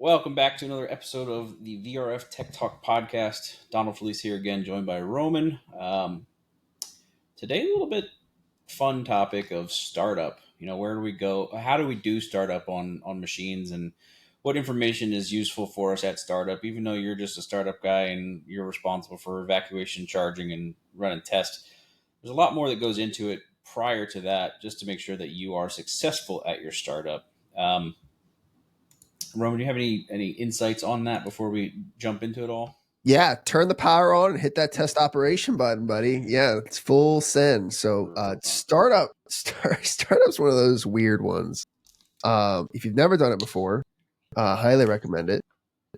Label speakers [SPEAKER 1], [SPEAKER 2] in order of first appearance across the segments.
[SPEAKER 1] Welcome back to another episode of the VRF Tech Talk podcast. Donald Felice here again, joined by Roman. Today, a little bit fun topic of startup. Where do we go? How do we do startup on machines, and what information is useful for us at startup? Even though you're just a startup guy and you're responsible for evacuation, charging, and running tests, there's a lot more that goes into it prior to that, just to make sure that you are successful at your startup. Roman, do you have any insights on that before we jump into it all?
[SPEAKER 2] Yeah, turn the power on and hit that test operation button, buddy. Yeah, it's full send. So startup's one of those weird ones. If you've never done it before, highly recommend it.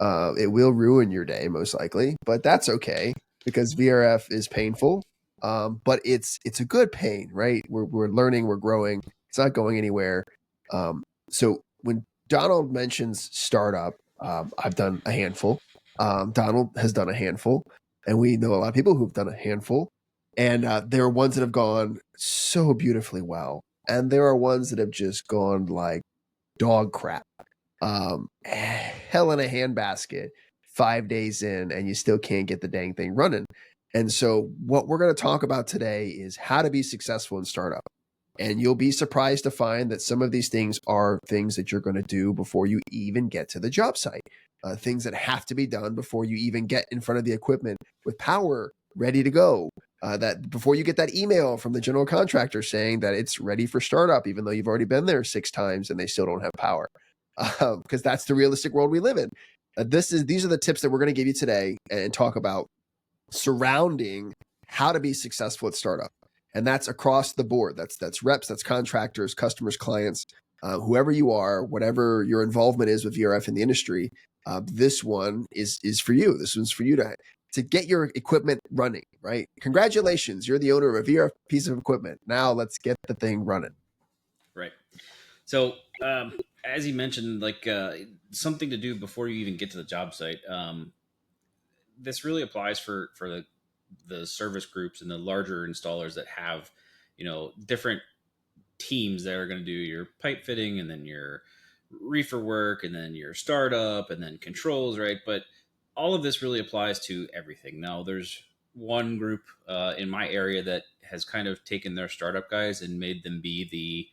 [SPEAKER 2] It will ruin your day most likely, but that's okay because VRF is painful. But it's a good pain, right? We're learning, we're growing. It's not going anywhere. So when Donald mentions startup, I've done a handful. Donald has done a handful, and we know a lot of people who've done a handful. And there are ones that have gone so beautifully well, and there are ones that have just gone like dog crap. Hell in a handbasket 5 days in, and you still can't get the dang thing running. And so, what we're going to talk about today is how to be successful in startup. And you'll be surprised to find that some of these things are things that you're going to do before you even get to the job site, things that have to be done before you even get in front of the equipment with power ready to go. That before you get that email from the general contractor saying that it's ready for startup, even though you've already been there 6 times and they still don't have power, because that's the realistic world we live in. These are the tips that we're going to give you today and talk about surrounding how to be successful at startup. And that's across the board. That's reps, that's contractors, customers, clients, whoever you are, whatever your involvement is with VRF in the industry. This one is for you. This one's for you to get your equipment running, right? Congratulations, you're the owner of a VRF piece of equipment. Now let's get the thing running.
[SPEAKER 1] Right. So, as you mentioned, something to do before you even get to the job site. This really applies for the service groups and the larger installers that have, different teams that are going to do your pipe fitting and then your reefer work and then your startup and then controls, right? But all of this really applies to everything. Now, there's one group in my area that has kind of taken their startup guys and made them be the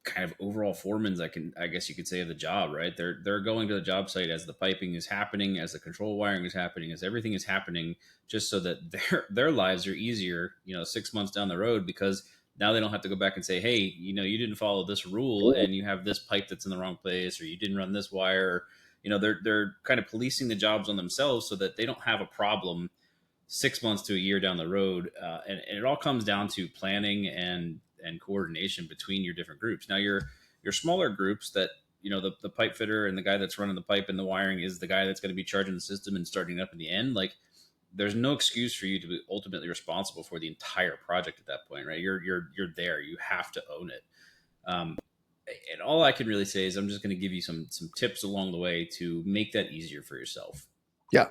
[SPEAKER 1] kind of overall foremans, I guess you could say, of the job, right? They're going to the job site as the piping is happening, as the control wiring is happening, as everything is happening, just so that their lives are easier, 6 months down the road, because now they don't have to go back and say, hey, you didn't follow this rule and you have this pipe that's in the wrong place, or you didn't run this wire. They're kind of policing the jobs on themselves so that they don't have a problem 6 months to a year down the road. And it all comes down to planning and coordination between your different groups. Now, your smaller groups that, the pipe fitter and the guy that's running the pipe and the wiring is the guy that's going to be charging the system and starting up in the end. Like, there's no excuse for you to be ultimately responsible for the entire project at that point, right? You're there. You have to own it. And all I can really say is I'm just going to give you some tips along the way to make that easier for yourself.
[SPEAKER 2] Yeah.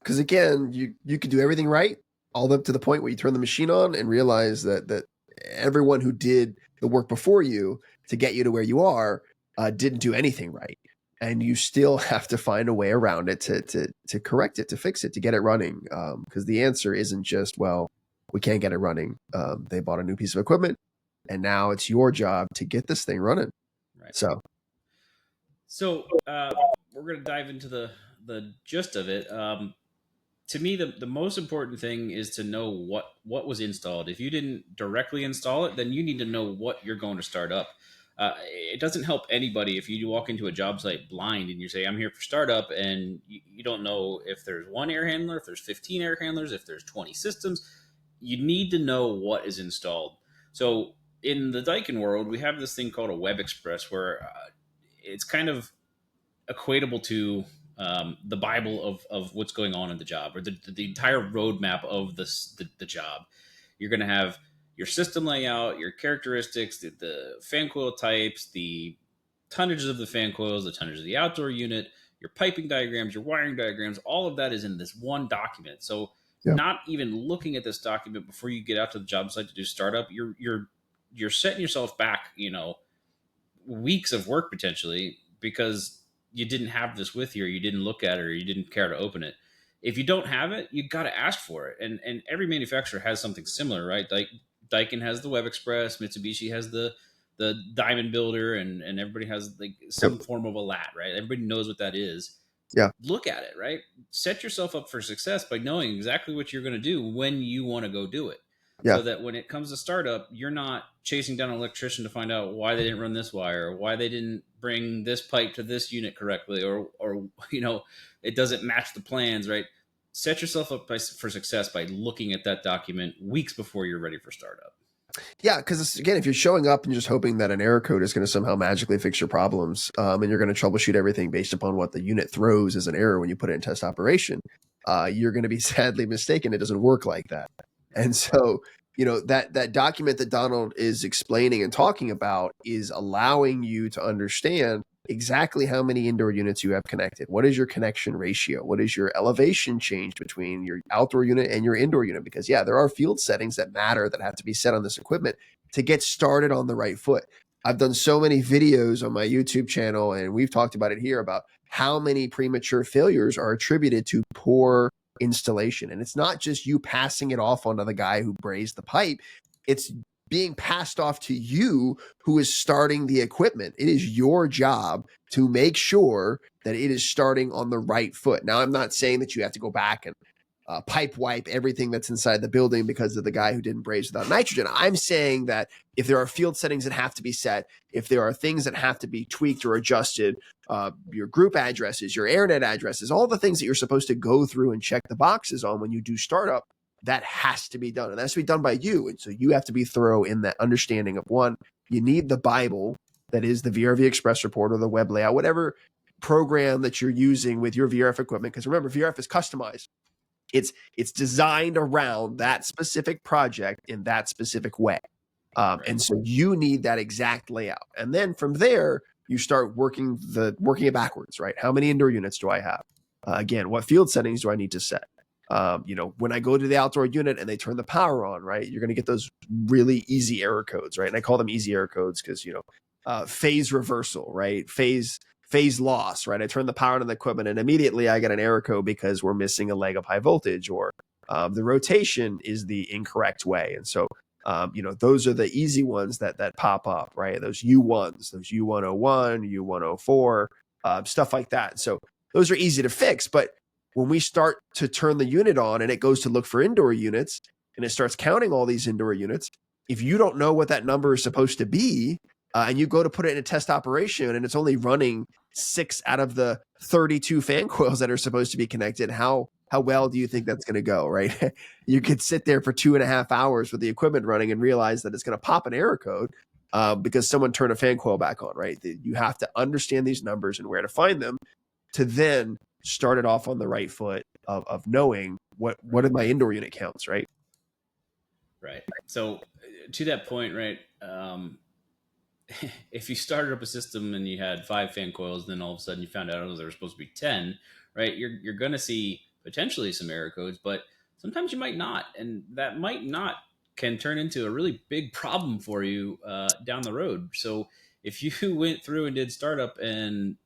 [SPEAKER 2] Because again, you could do everything right, all up to the point where you turn the machine on and realize that everyone who did the work before you to get you to where you are didn't do anything right, and you still have to find a way around it to correct it, to fix it, to get it running. Because the answer isn't just, well, we can't get it running. They bought a new piece of equipment, and now it's your job to get this thing running.
[SPEAKER 1] Right.
[SPEAKER 2] So
[SPEAKER 1] we're going to dive into the gist of it. To me, the most important thing is to know what was installed. If you didn't directly install it, then you need to know what you're going to start up. It doesn't help anybody if you walk into a job site blind and you say, I'm here for startup, and you don't know if there's one air handler, if there's 15 air handlers, if there's 20 systems. You need to know what is installed. So in the Daikin world, we have this thing called a Web Express, where it's kind of equatable to the Bible of what's going on in the job, or the entire roadmap of the job. You're going to have your system layout, your characteristics, the fan coil types, the tonnages of the fan coils, the tonnage of the outdoor unit, your piping diagrams, your wiring diagrams. All of that is in this one document. So not even looking at this document before you get out to the job site to do startup, you're setting yourself back, weeks of work potentially, because you didn't have this with you, or you didn't look at it, or you didn't care to open it. If you don't have it, you got to ask for it. And every manufacturer has something similar, right? Like Daikin has the Web Express, Mitsubishi has the Diamond Builder, and everybody has like some
[SPEAKER 2] Yep.
[SPEAKER 1] form of a lat, right? Everybody knows what that is.
[SPEAKER 2] Yeah.
[SPEAKER 1] Look at it, right? Set yourself up for success by knowing exactly what you're going to do when you want to go do it.
[SPEAKER 2] Yeah.
[SPEAKER 1] So that when it comes to startup, you're not chasing down an electrician to find out why they didn't run this wire, or why they didn't bring this pipe to this unit correctly, or it doesn't match the plans, right? Set yourself up for success by looking at that document weeks before you're ready for startup.
[SPEAKER 2] Yeah, because again, if you're showing up and just hoping that an error code is going to somehow magically fix your problems, and you're going to troubleshoot everything based upon what the unit throws as an error when you put it in test operation, you're going to be sadly mistaken. It doesn't work like that. And so, that document that Donald is explaining and talking about is allowing you to understand exactly how many indoor units you have connected. What is your connection ratio? What is your elevation change between your outdoor unit and your indoor unit? Because there are field settings that matter that have to be set on this equipment to get started on the right foot. I've done so many videos on my YouTube channel, and we've talked about it here about how many premature failures are attributed to poor installation. And it's not just you passing it off onto the guy who brazed the pipe. It's being passed off to you who is starting the equipment. It is your job to make sure that it is starting on the right foot. Now, I'm not saying that you have to go back and pipe wipe everything that's inside the building because of the guy who didn't braze without nitrogen. I'm saying that if there are field settings that have to be set, if there are things that have to be tweaked or adjusted, your group addresses, your AirNet addresses, all the things that you're supposed to go through and check the boxes on when you do startup, that has to be done. And that has to be done by you. And so you have to be thorough in that understanding of, one, you need the Bible that is the VRV Express report or the web layout, whatever program that you're using with your VRF equipment. Because remember, VRF is customized. It's designed around that specific project in that specific way. And so you need that exact layout. And then from there, you start working it backwards, right? How many indoor units do I have? Again, what field settings do I need to set? When I go to the outdoor unit and they turn the power on, right, you're going to get those really easy error codes, right? And I call them easy error codes because, phase reversal, right? Phase loss, right? I turn the power on the equipment and immediately I get an error code because we're missing a leg of high voltage, or the rotation is the incorrect way. And so, those are the easy ones that pop up, right? Those U1s, those U101, U104, stuff like that. So those are easy to fix. But when we start to turn the unit on and it goes to look for indoor units and it starts counting all these indoor units, if you don't know what that number is supposed to be, and you go to put it in a test operation and it's only running 6 out of the 32 fan coils that are supposed to be connected, how well do you think that's going to go, right? You could sit there for 2.5 hours with the equipment running and realize that it's going to pop an error code because someone turned a fan coil back on, right? You have to understand these numbers and where to find them to then start it off on the right foot of knowing what are my indoor unit counts, right?
[SPEAKER 1] Right. So to that point, right, if you started up a system and you had 5 fan coils, then all of a sudden you found out there were supposed to be 10, right? You're going to see potentially some error codes, but sometimes you might not. And that might not can turn into a really big problem for you down the road. So if you went through and did startup and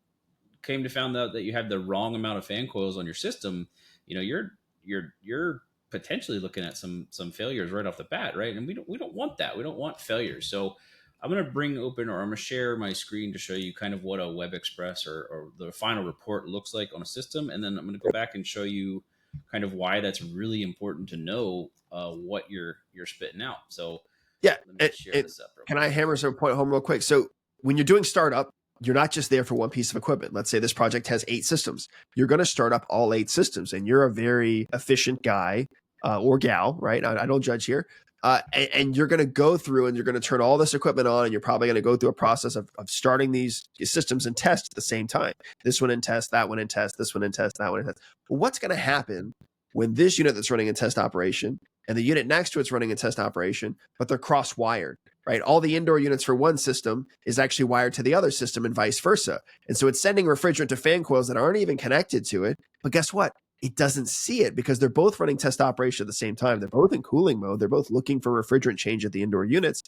[SPEAKER 1] came to find out that you had the wrong amount of fan coils on your system, you're potentially looking at some failures right off the bat, right? And we don't want that. We don't want failures. So I'm going to bring open, or I'm going to share my screen to show you kind of what a Web Express or the final report looks like on a system. And then I'm going to go back and show you kind of why that's really important to know what you're spitting out. So
[SPEAKER 2] yeah,
[SPEAKER 1] let me share this up.
[SPEAKER 2] Can I hammer some point home real quick? So when you're doing startup, you're not just there for one piece of equipment. Let's say this project has 8 systems. You're going to start up all 8 systems, and you're a very efficient guy or gal, right? I don't judge here. And you're going to go through and you're going to turn all this equipment on, and you're probably going to go through a process of starting these systems in test at the same time. This one in test, that one in test, this one in test, that one in test. Well, what's going to happen when this unit that's running in test operation and the unit next to it's running in test operation, but they're cross-wired, right? All the indoor units for one system is actually wired to the other system and vice versa. And so it's sending refrigerant to fan coils that aren't even connected to it. But guess what? It doesn't see it because they're both running test operation at the same time. They're both in cooling mode. They're both looking for refrigerant change at the indoor units.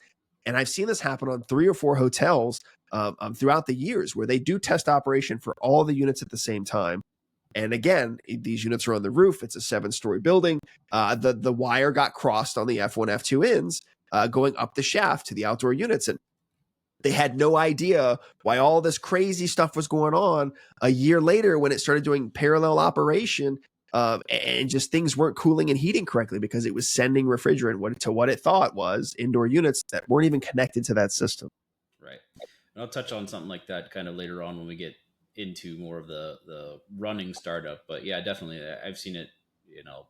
[SPEAKER 2] And I've seen this happen on 3 or 4 hotels throughout the years where they do test operation for all the units at the same time. And again, these units are on the roof. It's a 7-story building. The wire got crossed on the F1, F2 ends going up the shaft to the outdoor units. And they had no idea why all this crazy stuff was going on a year later when it started doing parallel operation, and just things weren't cooling and heating correctly because it was sending refrigerant to what it thought was indoor units that weren't even connected to that system.
[SPEAKER 1] Right. And I'll touch on something like that kind of later on when we get into more of the running startup. But yeah, definitely, I've seen it,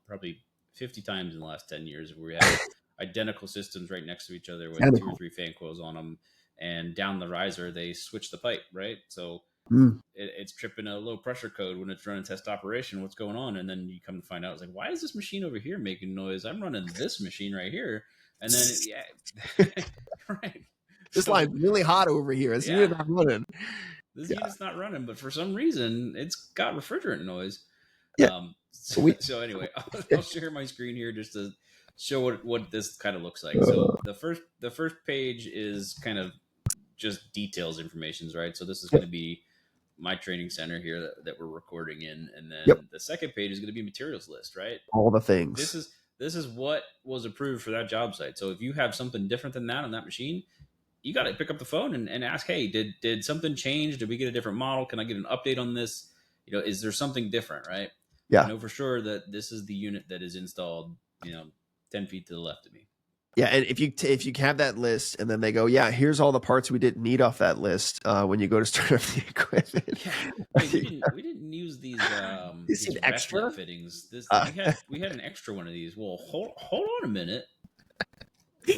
[SPEAKER 1] probably 50 times in the last 10 years where we have identical systems right next to each other with 2 or 3 fan coils on them. And down the riser, they switch the pipe, right? So it's tripping a low pressure code when it's running test operation. What's going on? And then you come to find out, it's like, why is this machine over here making noise? I'm running this machine right here. And then, right.
[SPEAKER 2] This line's really hot over here. This unit's not running.
[SPEAKER 1] This unit's not running, but for some reason, it's got refrigerant noise.
[SPEAKER 2] Yeah.
[SPEAKER 1] So anyway, I'll share my screen here just to show what this kind of looks like. So the first page is kind of just details information, right? So this is going to be my training center here that we're recording in, and then the second page is going to be materials list, right?
[SPEAKER 2] All the things.
[SPEAKER 1] This is what was approved for that job site. So if you have something different than that on that machine, you got to pick up the phone and ask, hey, did something change? Did we get a different model? Can I get an update on this? Is there something different, right?
[SPEAKER 2] Yeah.
[SPEAKER 1] I know for sure that this is the unit that is installed, 10 feet to the left of me.
[SPEAKER 2] Yeah, and if you have that list, and then they go, yeah, here's all the parts we didn't need off that list when you go to start up the equipment.
[SPEAKER 1] Yeah. We didn't use these
[SPEAKER 2] extra
[SPEAKER 1] fittings. We had an extra one of these. Well, hold on a minute.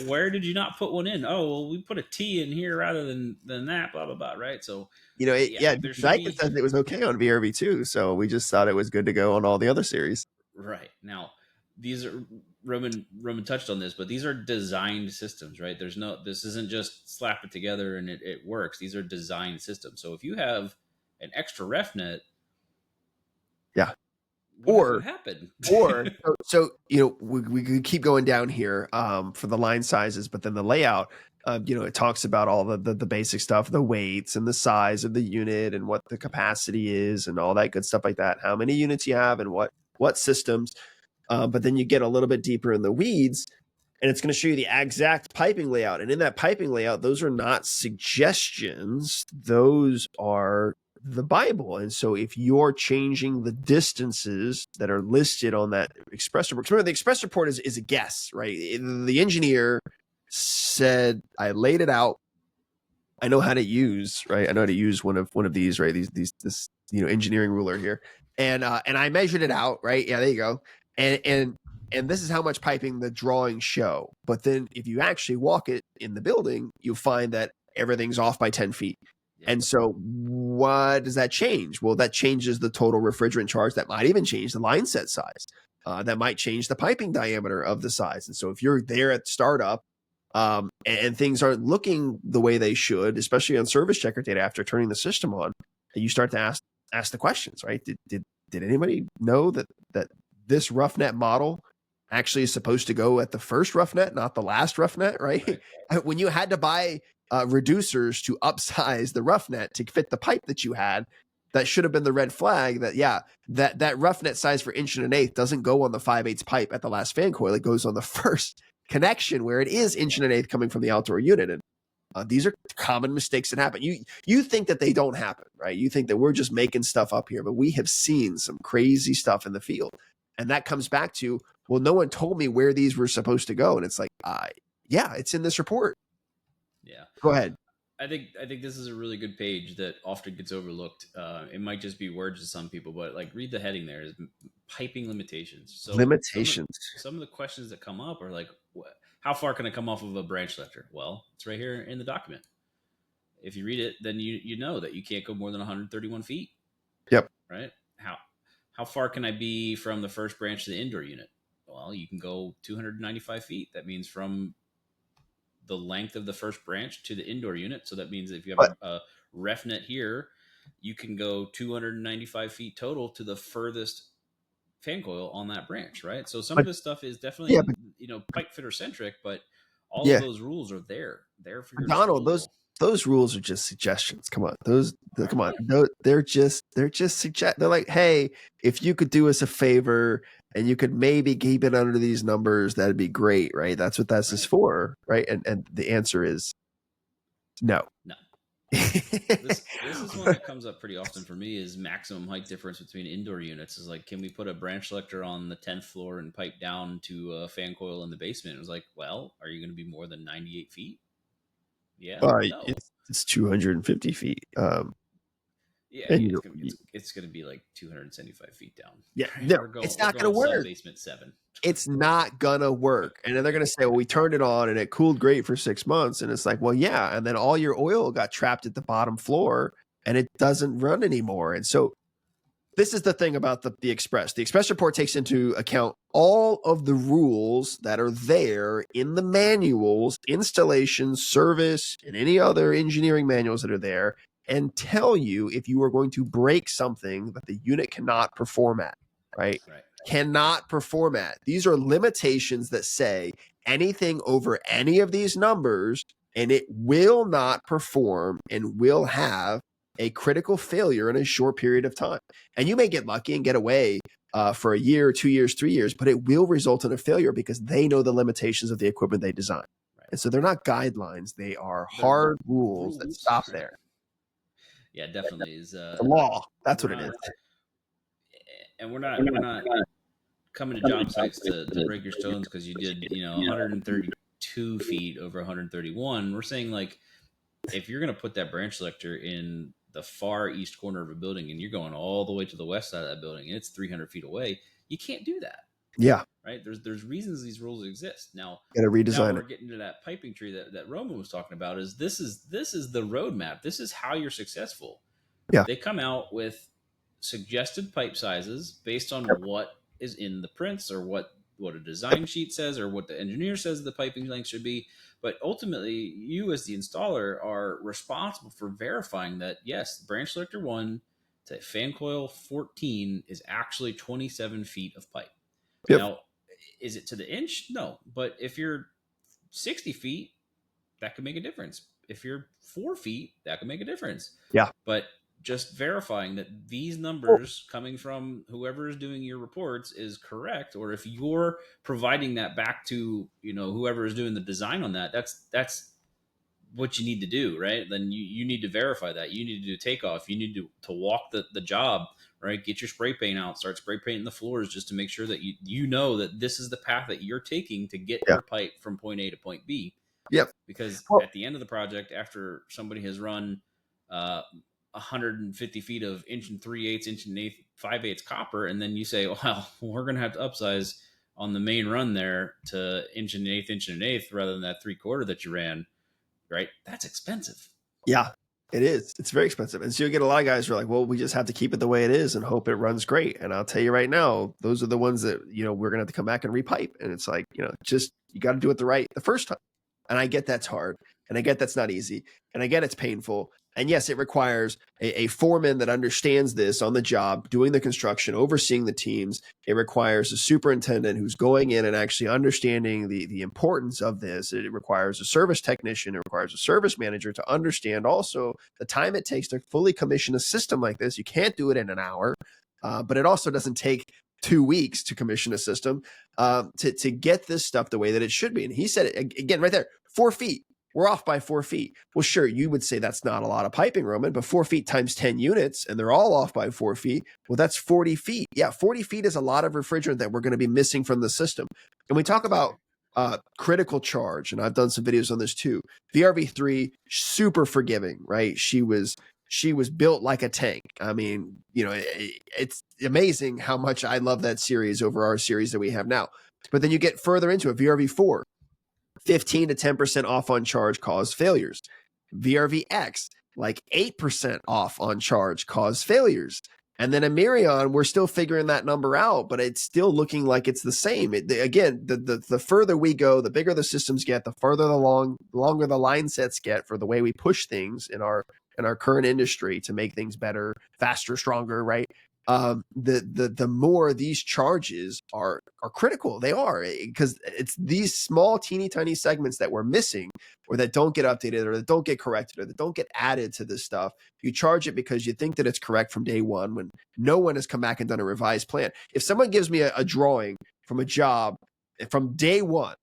[SPEAKER 1] Where did you not put one in? Oh, well, we put a T in here rather than that. Blah blah blah. Right. So
[SPEAKER 2] Daikin said it was okay on VRV2, so we just thought it was good to go on all the other series.
[SPEAKER 1] Right. Now, these are Roman touched on this, but these are designed systems, right? This isn't just slap it together and it works. These are designed systems. So if you have an extra ref net, what would happen?
[SPEAKER 2] So we could keep going down here for the line sizes, but then the layout, it talks about all the basic stuff, the weights and the size of the unit and what the capacity is and all that good stuff like that. How many units you have and what systems. But then you get a little bit deeper in the weeds, and it's going to show you the exact piping layout. And in that piping layout, those are not suggestions. Those are the Bible. And so if you're changing the distances that are listed on that express report, remember the express report is a guess, right? The engineer said, I laid it out. I know how to use, right? I know how to use one of these, right? This engineering ruler here. And I measured it out, right? Yeah, there you go. And this is how much piping the drawings show. But then if you actually walk it in the building, you'll find that everything's off by 10 feet. Yeah. And so what does that change? Well, that changes the total refrigerant charge. That might even change the line set size. That might change the piping diameter of the size. And so if you're there at startup and things aren't looking the way they should, especially on service checker data after turning the system on, you start to ask the questions, right? Did anybody know that this roughnet model actually is supposed to go at the first roughnet, not the last roughnet, right? When you had to buy reducers to upsize the roughnet to fit the pipe that you had, that should have been the red flag that roughnet size for 1.125" doesn't go on the 5/8 pipe at the last fan coil. It goes on the first connection where it is 1.125" coming from the outdoor unit. And these are common mistakes that happen. You think that they don't happen, right? You think that we're just making stuff up here, but we have seen some crazy stuff in the field. And that comes back to, well, no one told me where these were supposed to go. And it's like, yeah, it's in this report.
[SPEAKER 1] Yeah.
[SPEAKER 2] Go ahead.
[SPEAKER 1] I think this is a really good page that often gets overlooked. It might just be words to some people, but read the heading there is piping limitations. So
[SPEAKER 2] limitations.
[SPEAKER 1] Some of the questions that come up are like, how far can I come off of a branch lifter? Well, it's right here in the document. If you read it, then you know that you can't go more than 131 feet.
[SPEAKER 2] Yep.
[SPEAKER 1] Right? How far can I be from the first branch to the indoor unit? Well, you can go 295 feet. That means from the length of the first branch to the indoor unit. So that means if you have a ref net here, you can go 295 feet total to the furthest fan coil on that branch, right? So some of this stuff is definitely pipe fitter centric, but all of those rules are there. there for your
[SPEAKER 2] Donald,
[SPEAKER 1] disposal.
[SPEAKER 2] those rules are just suggestions. Come on, come on. No, they're just they're like, hey, if you could do us a favor and you could maybe keep it under these numbers, that'd be great, right? That's what that's is for, right? And the answer is no.
[SPEAKER 1] No. This is one that comes up pretty often for me is maximum height difference between indoor units. Is like, can we put a branch selector on the 10th floor and pipe down to a fan coil in the basement? It was like, well, are you going to be more than 98 feet? Yeah, no.
[SPEAKER 2] It's 250 feet.
[SPEAKER 1] Yeah, it's going to be like 275 feet down.
[SPEAKER 2] Yeah, no, it's not going to work.
[SPEAKER 1] Basement 7.
[SPEAKER 2] It's not going to work. And then they're going to say, well, we turned it on and it cooled great for 6 months. And it's like, well, yeah. And then all your oil got trapped at the bottom floor and it doesn't run anymore. And so this is the thing about the Express. The Express report takes into account all of the rules that are there in the manuals, installation, service, and any other engineering manuals that are there, and tell you if you are going to break something that the unit cannot perform at, right? Cannot perform at. These are limitations that say anything over any of these numbers, and it will not perform and will have a critical failure in a short period of time. And you may get lucky and get away for a year, 2 years, 3 years, but it will result in a failure because they know the limitations of the equipment they design. Right. And so they're not guidelines. They are hard rules that stop there.
[SPEAKER 1] Yeah, definitely is
[SPEAKER 2] the law. That's what it is.
[SPEAKER 1] And we're not coming to job sites to break your stones because you did 132 feet over 131. We're saying, like, if you're going to put that branch selector in the far east corner of a building and you're going all the way to the west side of that building and it's 300 feet away, you can't do that.
[SPEAKER 2] Yeah.
[SPEAKER 1] Right. There's reasons these rules exist. Now,
[SPEAKER 2] gotta redesign
[SPEAKER 1] we're getting to that piping tree that Roman was talking about. This is the roadmap. This is how you're successful.
[SPEAKER 2] Yeah.
[SPEAKER 1] They come out with suggested pipe sizes based on what is in the prints or what a design sheet says or what the engineer says the piping length should be. But ultimately, you as the installer are responsible for verifying that, yes, branch selector 1 to fan coil 14 is actually 27 feet of pipe. Yep. Now, is it to the inch? No. But if you're 60 feet, that could make a difference. If you're 4 feet, that could make a difference.
[SPEAKER 2] Yeah.
[SPEAKER 1] But just verifying that these numbers coming from whoever is doing your reports is correct, or if you're providing that back to whoever is doing the design on that, that's what you need to do, right? Then you need to verify that. You need to do takeoff. You need to walk the job, right? Get your spray paint out, start spray painting the floors just to make sure that you know that this is the path that you're taking to get your pipe from point A to point B.
[SPEAKER 2] Yep.
[SPEAKER 1] Because at the end of the project, after somebody has run 150 feet of 1 3/8, 1 5/8 copper, and then you say, well, we're going to have to upsize on the main run there to 1 1/8 rather than that 3/4 that you ran, right? That's expensive.
[SPEAKER 2] Yeah, it is. It's very expensive. And so you get a lot of guys who are like, well, we just have to keep it the way it is and hope it runs great. And I'll tell you right now, those are the ones that, we're going to have to come back and repipe. And it's like, just, you got to do it the first time. And I get that's hard. And I get that's not easy. And I get it's painful. And yes, it requires a foreman that understands this on the job, doing the construction, overseeing the teams. It requires a superintendent who's going in and actually understanding the importance of this. It requires a service technician. It requires a service manager to understand also the time it takes to fully commission a system like this. You can't do it in an hour, but it also doesn't take 2 weeks to commission a system to get this stuff the way that it should be. And he said it again right there, 4 feet. We're off by 4 feet. Well, sure, you would say that's not a lot of piping, Roman, but 4 feet times 10 units, and they're all off by 4 feet. Well, that's 40 feet. Yeah, 40 feet is a lot of refrigerant that we're going to be missing from the system. And we talk about critical charge, and I've done some videos on this too. VRV3, super forgiving, right? She was built like a tank. I mean, it's amazing how much I love that series over our series that we have now. But then you get further into it, VRV4. 15 to 10% off on charge cause failures. VRVX, like 8% off on charge cause failures. And then a Mirion, we're still figuring that number out, but it's still looking like it's the same. Again, the further we go, the bigger the systems get, the further the longer the line sets get for the way we push things in our current industry to make things better, faster, stronger, right? the more these charges are critical. They are, because it's these small, teeny tiny segments that we're missing, or that don't get updated, or that don't get corrected, or that don't get added to this stuff. You charge it because you think that it's correct from day one, when no one has come back and done a revised plan. If someone gives me a drawing from a job from day one,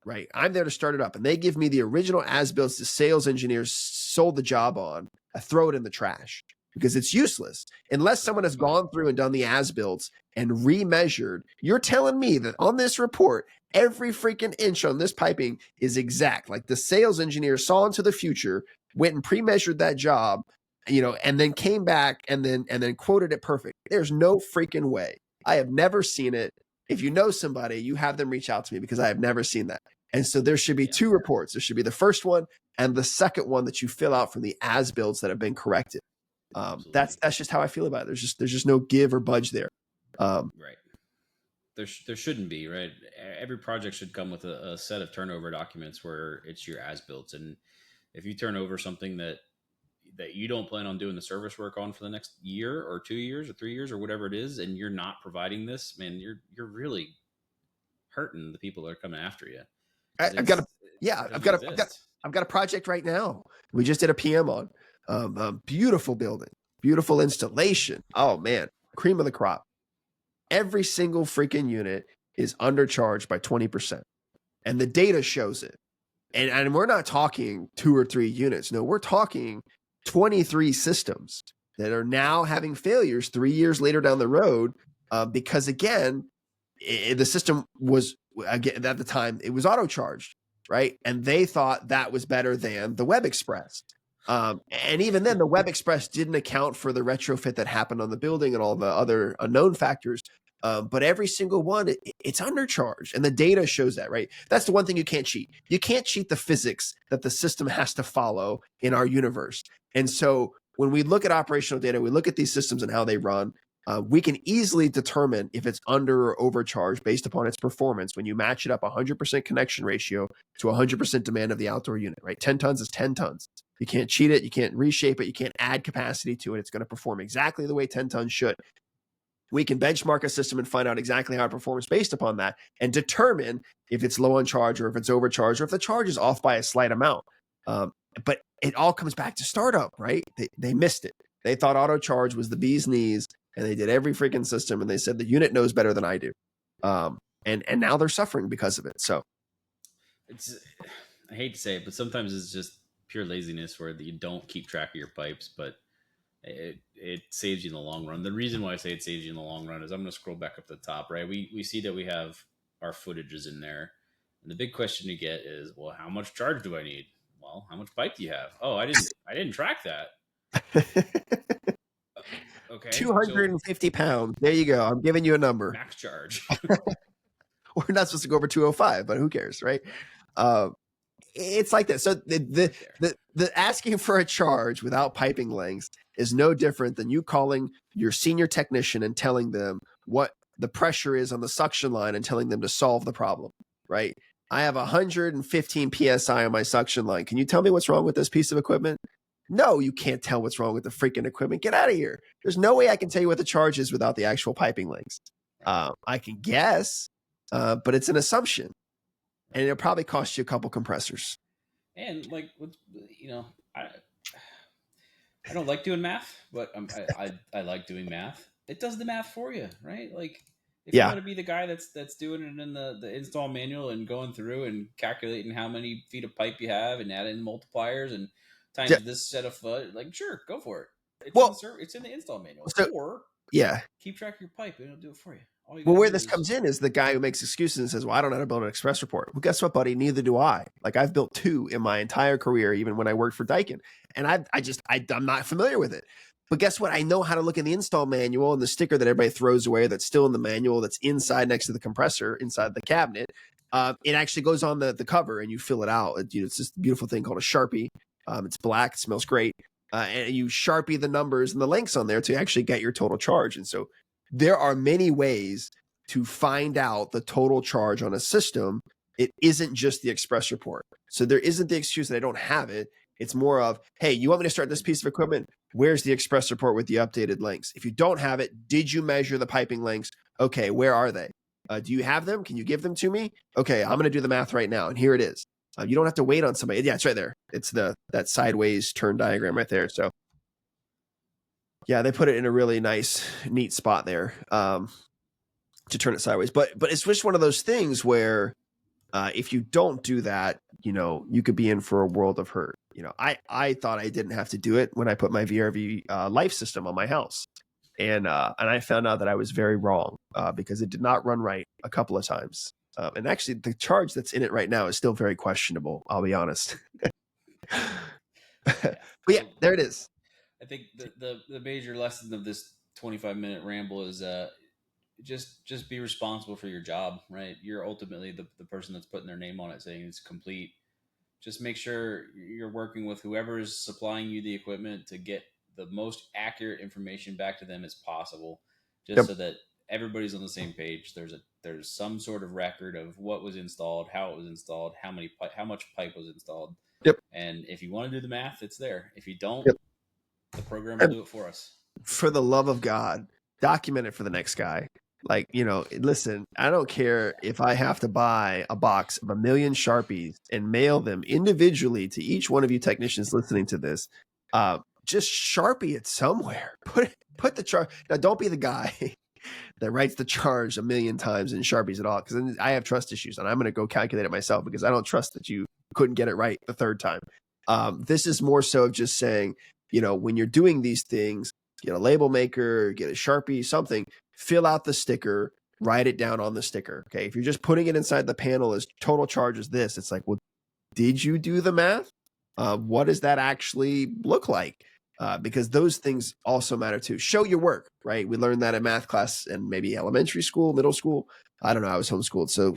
[SPEAKER 2] right, I'm there to start it up, and they give me the original as-built the sales engineers sold the job on, I throw it in the trash, because it's useless unless someone has gone through and done the as-builts and remeasured. You're telling me that on this report, every freaking inch on this piping is exact, like the sales engineer saw into the future, went and pre-measured that job, and then came back and then quoted it perfect. There's no freaking way. I have never seen it. If you know somebody, you have them reach out to me, because I have never seen that. And so there should be two reports. There should be the first one and the second one that you fill out from the as-builts that have been corrected. That's just how I feel about it. There's just no give or budge there.
[SPEAKER 1] Right. There shouldn't be, right? Every project should come with a set of turnover documents where it's your as-built. And if you turn over something that you don't plan on doing the service work on for the next year or 2 years or 3 years or whatever it is, and you're not providing this, man, you're really hurting the people that are coming after you.
[SPEAKER 2] I've got a project right now. We just did a PM on. Beautiful building, beautiful installation. Oh man, cream of the crop. Every single freaking unit is undercharged by 20%. And the data shows it. And we're not talking 2 or 3 units. No, we're talking 23 systems that are now having failures 3 years later down the road, because again, the system was, again, at the time, it was auto charged, right? And they thought that was better than the Web Express. And even then, the Web Express didn't account for the retrofit that happened on the building and all the other unknown factors. But every single one, it's undercharged. And the data shows that, right? That's the one thing you can't cheat. You can't cheat the physics that the system has to follow in our universe. And so when we look at operational data, we look at these systems and how they run, we can easily determine if it's under or overcharged based upon its performance when you match it up 100% connection ratio to 100% demand of the outdoor unit, right? 10 tons is 10 tons. You can't cheat it. You can't reshape it. You can't add capacity to it. It's going to perform exactly the way 10 tons should. We can benchmark a system and find out exactly how it performs based upon that and determine if it's low on charge or if it's overcharged or if the charge is off by a slight amount. But it all comes back to startup, right? They missed it. They thought auto charge was the bee's knees, and they did every freaking system, and they said the unit knows better than I do. And now they're suffering because of it. So
[SPEAKER 1] I hate to say it, but sometimes it's just pure laziness where you don't keep track of your pipes, but it saves you in the long run. The reason why I say it saves you in the long run is I'm going to scroll back up to the top, right? We see that we have our footages in there. And the big question you get is, well, how much charge do I need? Well, how much pipe do you have? Oh, I didn't track that. Okay.
[SPEAKER 2] 250 pounds. There you go. I'm giving you a number.
[SPEAKER 1] Max charge.
[SPEAKER 2] We're not supposed to go over 205, but who cares, right? It's like that. So the asking for a charge without piping lengths is no different than you calling your senior technician and telling them what the pressure is on the suction line and telling them to solve the problem, right? I have 115 PSI on my suction line. Can you tell me what's wrong with this piece of equipment? No, you can't tell what's wrong with the freaking equipment. Get out of here. There's no way I can tell you what the charge is without the actual piping lengths. I can guess, but it's an assumption. And it'll probably cost you a couple compressors.
[SPEAKER 1] And like, I don't like doing math, but I like doing math. It does the math for you, right? Like, if you want to be the guy that's doing it in the install manual and going through and calculating how many feet of pipe you have and adding multipliers and times this set of foot, like, sure, go for it. It's in the install manual. Or keep track of your pipe and it'll do it for you.
[SPEAKER 2] Well, where this comes in is the guy who makes excuses and says, well, I don't know how to build an express report. Well, guess what, buddy? Neither do I. Like, I've built 2 in my entire career, even when I worked for Daikin. And I'm not familiar with it. But guess what? I know how to look in the install manual and the sticker that everybody throws away that's still in the manual that's inside next to the compressor, inside the cabinet. It actually goes on the cover and you fill it out. It's this beautiful thing called a Sharpie. It's black. It smells great. And you Sharpie the numbers and the lengths on there to actually get your total charge. And so there are many ways to find out the total charge on a system. It isn't just the express report. So there isn't the excuse that I don't have it. It's more of, hey, you want me to start this piece of equipment? Where's the express report with the updated links? If you don't have it, did you measure the piping links? Okay, where are they? Do you have them? Can you give them to me? Okay, I'm going to do the math right now, and here it is. You don't have to wait on somebody. Yeah, it's right there. It's that sideways turn diagram right there. So yeah, they put it in a really nice, neat spot there to turn it sideways. But it's just one of those things where if you don't do that, you could be in for a world of hurt. I thought I didn't have to do it when I put my VRV life system on my house, and I found out that I was very wrong because it did not run right a couple of times. And actually, the charge that's in it right now is still very questionable. I'll be honest. But yeah, there it is.
[SPEAKER 1] I think the major lesson of this 25-minute ramble is just be responsible for your job, right? You're ultimately the person that's putting their name on it saying it's complete. Just make sure you're working with whoever is supplying you the equipment to get the most accurate information back to them as possible, just
[SPEAKER 2] Yep.
[SPEAKER 1] so that everybody's on the same page. There's some sort of record of what was installed, how it was installed, how much pipe was installed.
[SPEAKER 2] Yep.
[SPEAKER 1] And if you want to do the math, it's there. If you don't,
[SPEAKER 2] Yep.
[SPEAKER 1] the program will
[SPEAKER 2] And
[SPEAKER 1] do it for us.
[SPEAKER 2] for the love of God, document it for the next guy. Like, listen, I don't care if I have to buy a box of 1,000,000 Sharpies and mail them individually to each one of you technicians listening to this. Just Sharpie it somewhere. Put the charge. Now, don't be the guy that writes the charge 1,000,000 times and Sharpies it all, because I have trust issues and I'm going to go calculate it myself because I don't trust that you couldn't get it right the third time. This is more so of just saying, when you're doing these things, get a label maker, get a Sharpie, something, fill out the sticker, write it down on the sticker. Okay. If you're just putting it inside the panel as total charge is this, it's like, well, did you do the math? What does that actually look like? Because those things also matter too. Show your work, right? We learned that in math class and maybe elementary school, middle school. I don't know. I was homeschooled. So,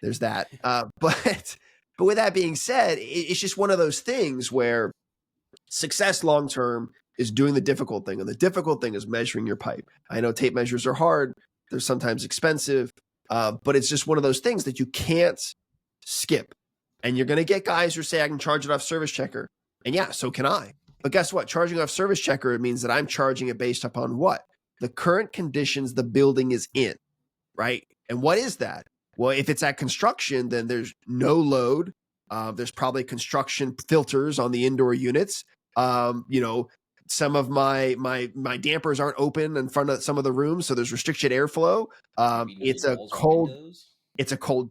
[SPEAKER 2] there's that. But with that being said, it's just one of those things where success long-term is doing the difficult thing. And the difficult thing is measuring your pipe. I know tape measures are hard. They're sometimes expensive, but it's just one of those things that you can't skip. And you're going to get guys who say, I can charge it off Service Checker. And yeah, so can I. But guess what? Charging off Service Checker, it means that I'm charging it based upon what? The current conditions the building is in, right? And what is that? Well, if it's at construction, then there's no load. There's probably construction filters on the indoor units. Some of my dampers aren't open in front of some of the rooms, so there's restricted airflow. It's a cold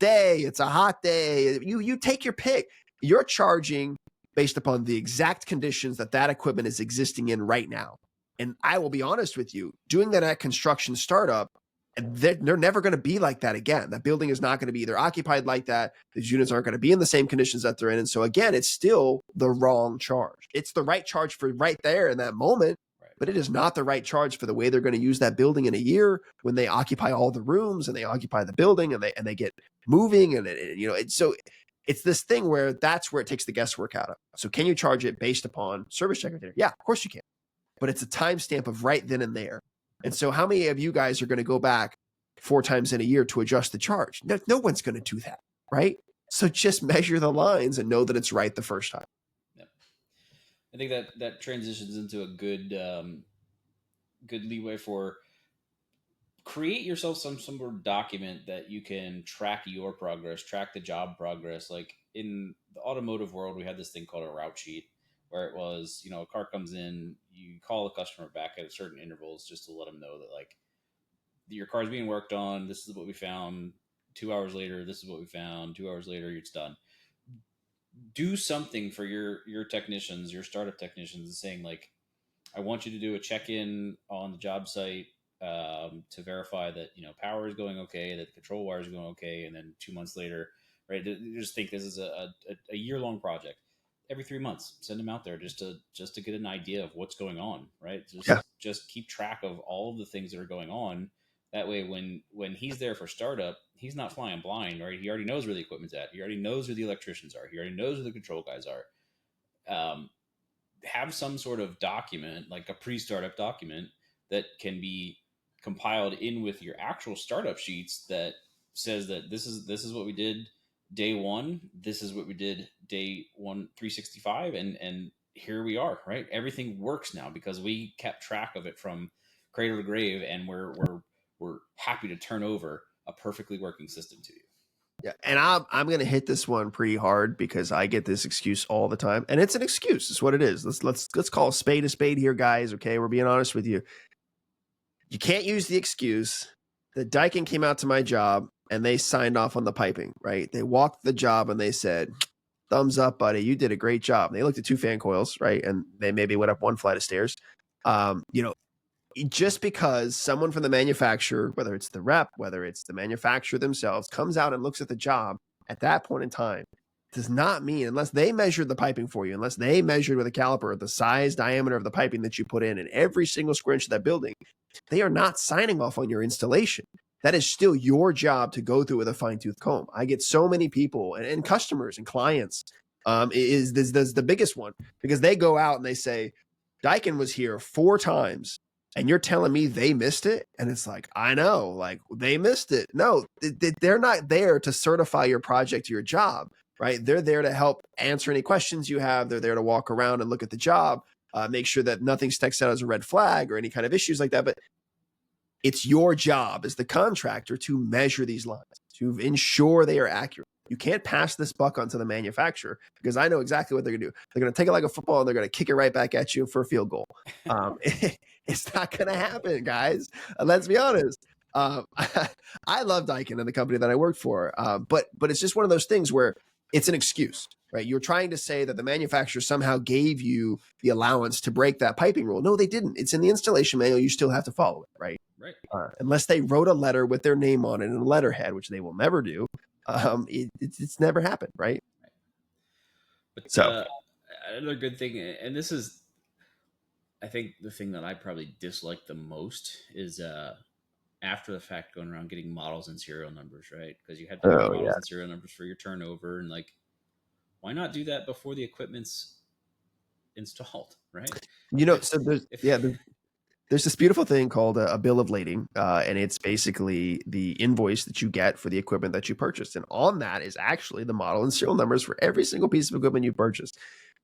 [SPEAKER 2] day. It's a hot day. You take your pick. You're charging based upon the exact conditions that equipment is existing in right now. And I will be honest with you, doing that at construction startup, they're never going to be like that again. That building is not going to be either occupied like that. These units aren't going to be in the same conditions that they're in. And so again, it's still the wrong charge. It's the right charge for right there in that moment, but it is not the right charge for the way they're going to use that building in a year when they occupy all the rooms and they occupy the building and they get moving. So it's this thing where that's where it takes the guesswork out of. So can you charge it based upon Service Checker data? Yeah, of course you can. But it's a timestamp of right then and there. And so how many of you guys are going to go back 4 times in a year to adjust the charge? No one's going to do that, right? So just measure the lines and know that it's right the first time.
[SPEAKER 1] Yep. I think that transitions into a good leeway for create yourself some sort of document that you can track your progress, track the job progress. Like in the automotive world, we had this thing called a route sheet where it was, a car comes in, you call the customer back at certain intervals just to let them know that like your car's being worked on. This is what we found. 2 hours later, this is what we found. 2 hours later, it's done. Do something for your technicians, your startup technicians, saying like, I want you to do a check-in on the job site to verify that power is going okay, that the control wires are going okay, and then 2 months later, right? Just think this is a year-long project. Every 3 months, send them out there just to get an idea of what's going on, right? Just keep track of all of the things that are going on. That way, when he's there for startup, he's not flying blind, right? He already knows where the equipment's at. He already knows who the electricians are. He already knows who the control guys are. Have some sort of document, like a pre-startup document, that can be compiled in with your actual startup sheets that says that this is what we did. day one, this is what we did day 365, and here we are, right? Everything works now because we kept track of it from cradle to grave, and we're happy to turn over a perfectly working system to you.
[SPEAKER 2] Yeah, and I'm gonna hit this one pretty hard because I get this excuse all the time, and it's an excuse. It's what it is. Let's call a spade here, guys. Okay, we're being honest with you. You can't use the excuse that Daikin came out to my job and they signed off on the piping. Right? They walked the job and they said, "Thumbs up, buddy. You did a great job." And they looked at 2 fan coils, right, and they maybe went up 1 flight of stairs. You know, just because someone from the manufacturer, whether it's the rep, whether it's the manufacturer themselves, comes out and looks at the job at that point in time, does not mean, unless they measured the piping for you, unless they measured with a caliper the size, diameter of the piping that you put in every single square inch of that building, they are not signing off on your installation. That is still your job to go through with a fine tooth comb. I get so many people and customers and clients is the biggest one, because they go out and they say, Daikin was here 4 times and you're telling me they missed it? And it's like, I know, like, they missed it. No, they're not there to certify your project or your job, right? They're there to help answer any questions you have. They're there to walk around and look at the job, make sure that nothing sticks out as a red flag or any kind of issues like that. But it's your job as the contractor to measure these lines, to ensure they are accurate. You can't pass this buck onto the manufacturer, because I know exactly what they're going to do. They're going to take it like a football and they're going to kick it right back at you for a field goal. It's not going to happen, guys. Let's be honest. I love Daikin and the company that I worked for, but it's just one of those things where it's an excuse, right? You're trying to say that the manufacturer somehow gave you the allowance to break that piping rule. No, they didn't. It's in the installation manual. You still have to follow it, right?
[SPEAKER 1] Right.
[SPEAKER 2] Unless they wrote a letter with their name on it in a letterhead, which they will never do. It's never happened, right?
[SPEAKER 1] But
[SPEAKER 2] So,
[SPEAKER 1] another good thing, and this is, I think, the thing that I probably dislike the most is after the fact going around getting models and serial numbers, right? Because you had to have models and serial numbers for your turnover, and like, why not do that before the equipment's installed, right?
[SPEAKER 2] So there's this beautiful thing called a bill of lading, and it's basically the invoice that you get for the equipment that you purchased. And on that is actually the model and serial numbers for every single piece of equipment you purchased.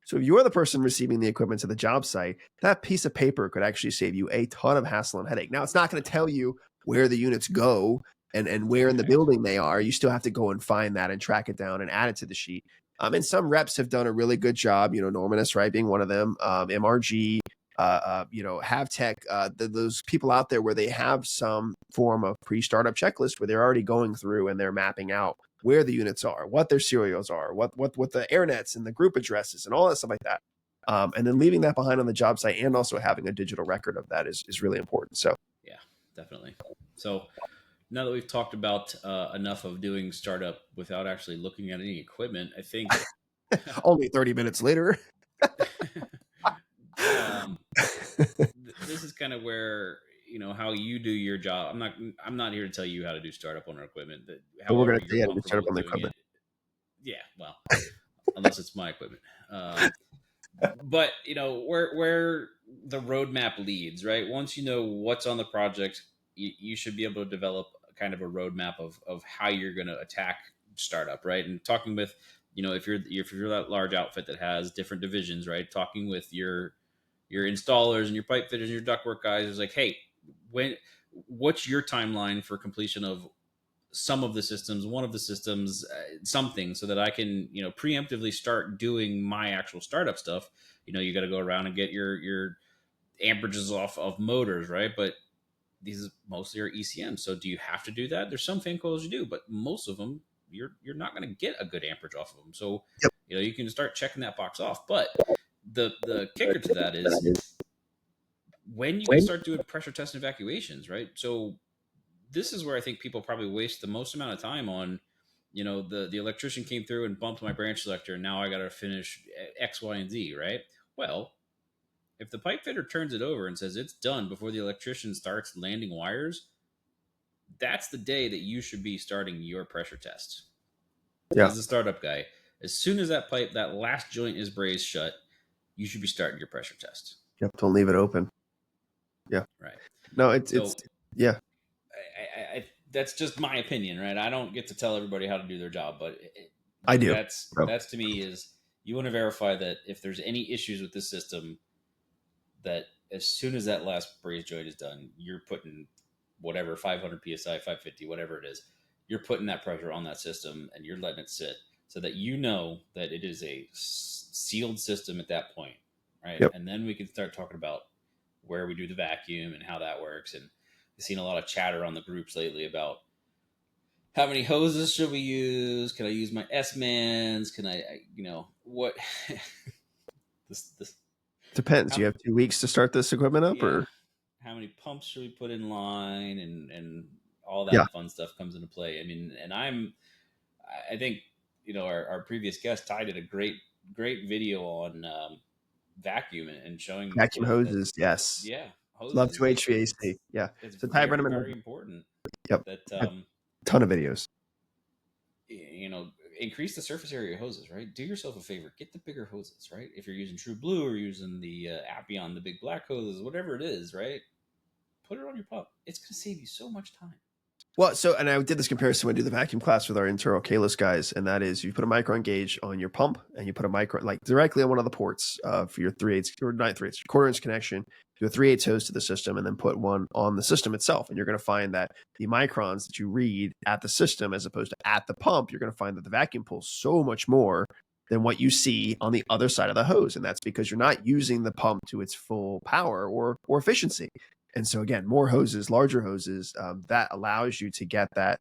[SPEAKER 2] So if you're the person receiving the equipment to the job site, that piece of paper could actually save you a ton of hassle and headache. Now, it's not going to tell you where the units go and where in the building they are. You still have to go and find that and track it down and add it to the sheet. And some reps have done a really good job, Normanus, right, being one of them, MRG, Havtech, those people out there where they have some form of pre-startup checklist where they're already going through and they're mapping out where the units are, what their serials are, what the air nets and the group addresses and all that stuff like that. And then leaving that behind on the job site and also having a digital record of that is really important. So
[SPEAKER 1] yeah, definitely. So now that we've talked about enough of doing startup without actually looking at any equipment, I think
[SPEAKER 2] only 30 minutes later.
[SPEAKER 1] This is kind of where, how you do your job. I'm not here to tell you how to do startup on our equipment.
[SPEAKER 2] But we're
[SPEAKER 1] However
[SPEAKER 2] going to
[SPEAKER 1] you're
[SPEAKER 2] tell you startup on the equipment.
[SPEAKER 1] Yeah, well, unless it's my equipment. But where the roadmap leads, right? Once you know what's on the project, you should be able to develop kind of a roadmap of how you're going to attack startup, right? And talking with, if you're that large outfit that has different divisions, right? Talking with your installers and your pipe fitters and your ductwork guys is like, hey, what's your timeline for completion of some of the systems, one of the systems, something, so that I can, preemptively start doing my actual startup stuff. You got to go around and get your amperages off of motors, right? But these mostly are ECM. So do you have to do that? There's some fan coils you do, but most of them you're not going to get a good amperage off of them. So you can start checking that box off. But the kicker to that is when you can start doing pressure test and evacuations, right? So this is where I think people probably waste the most amount of time on, the electrician came through and bumped my branch selector, and now I got to finish X, Y, and Z, right? Well, if the pipe fitter turns it over and says it's done before the electrician starts landing wires, that's the day that you should be starting your pressure test. As a startup guy, as soon as that last joint is brazed shut, you should be starting your pressure test.
[SPEAKER 2] Yep, don't leave it open. Yeah.
[SPEAKER 1] Right.
[SPEAKER 2] No, it's yeah.
[SPEAKER 1] that's just my opinion, right? I don't get to tell everybody how to do their job, but
[SPEAKER 2] I do.
[SPEAKER 1] that's to me is you want to verify that if there's any issues with this system, that as soon as that last braze joint is done, you're putting whatever 500 psi, 550, whatever it is, you're putting that pressure on that system and you're letting it sit so that you know that it is a sealed system at that point, right?
[SPEAKER 2] Yep.
[SPEAKER 1] And then we can start talking about where we do the vacuum and how that works. And I've seen a lot of chatter on the groups lately about how many hoses should we use? Can I use my S-mans? Can what? this
[SPEAKER 2] Depends.
[SPEAKER 1] how,
[SPEAKER 2] You have 2 weeks to start this equipment up,
[SPEAKER 1] yeah,
[SPEAKER 2] or
[SPEAKER 1] how many pumps should we put in line, and all
[SPEAKER 2] yeah,
[SPEAKER 1] that fun stuff comes into play. I mean, and I think our previous guest Ty did a great video on vacuum and showing
[SPEAKER 2] vacuum
[SPEAKER 1] that
[SPEAKER 2] hoses. Yes,
[SPEAKER 1] yeah,
[SPEAKER 2] love
[SPEAKER 1] hoses
[SPEAKER 2] to HVAC. Yeah,
[SPEAKER 1] it's
[SPEAKER 2] so Ty
[SPEAKER 1] very
[SPEAKER 2] Brenneman has
[SPEAKER 1] very important
[SPEAKER 2] yep
[SPEAKER 1] that
[SPEAKER 2] a ton of videos.
[SPEAKER 1] you know increase the surface area of hoses, right? Do yourself a favor, get the bigger hoses, right? If you're using True Blue or using the Appion, the big black hoses, whatever it is, right? Put it on your pump. It's going to save you so much time.
[SPEAKER 2] Well, so, and I did this comparison when I do the vacuum class with our internal Kalis guys, and that is you put a micron gauge on your pump and you put a micron, like directly on one of the ports for your 3/8 or 9/3 quarter-inch connection, do a 3/8 hose to the system, and then put one on the system itself. And you're going to find that the microns that you read at the system as opposed to at the pump, you're going to find that the vacuum pulls so much more than what you see on the other side of the hose. And that's because you're not using the pump to its full power or efficiency. And so again, more hoses, larger hoses, that allows you to get that